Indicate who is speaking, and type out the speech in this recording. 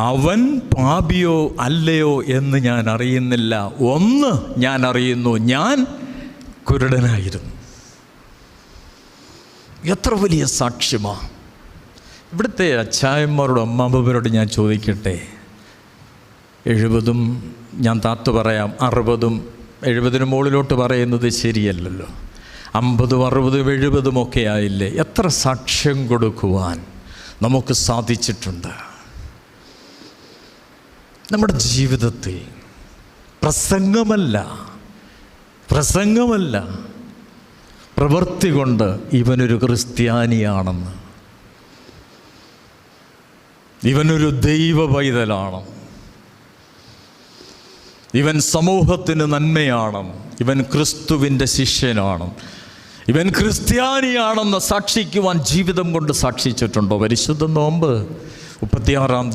Speaker 1: അവൻ പാപിയോ അല്ലയോ എന്ന് ഞാൻ അറിയുന്നില്ല. ഒന്ന് ഞാൻ അറിയുന്നു, ഞാൻ കുരുടനായിരുന്നു. എത്ര വലിയ സാക്ഷ്യമാണ്! ഇവിടുത്തെ അച്ചായന്മാരോടും അമ്മാമ്മമാരോട് ഞാൻ ചോദിക്കട്ടെ, 70 ഞാൻ താത്തു പറയാം, 60 70 മുകളിലോട്ട് പറയുന്നത് ശരിയല്ലല്ലോ, 50, 60, 70 ഒക്കെ ആയില്ലേ? എത്ര സാക്ഷ്യം കൊടുക്കുവാൻ നമുക്ക് സാധിച്ചിട്ടുണ്ട് നമ്മുടെ ജീവിതത്തിൽ? പ്രസംഗമല്ല, പ്രവൃത്തി കൊണ്ട് ഇവനൊരു ക്രിസ്ത്യാനിയാണെന്ന്, ഇവനൊരു ദൈവ പൈതലാണ്, ഇവൻ സമൂഹത്തിന് നന്മയാണ്, ഇവൻ ക്രിസ്തുവിൻ്റെ ശിഷ്യനാണ്, ഇവൻ ക്രിസ്ത്യാനിയാണെന്ന് സാക്ഷിക്കുവാൻ ജീവിതം കൊണ്ട് സാക്ഷിച്ചിട്ടുണ്ടോ? പരിശുദ്ധ നോമ്പ് 36-ാം ദിവസം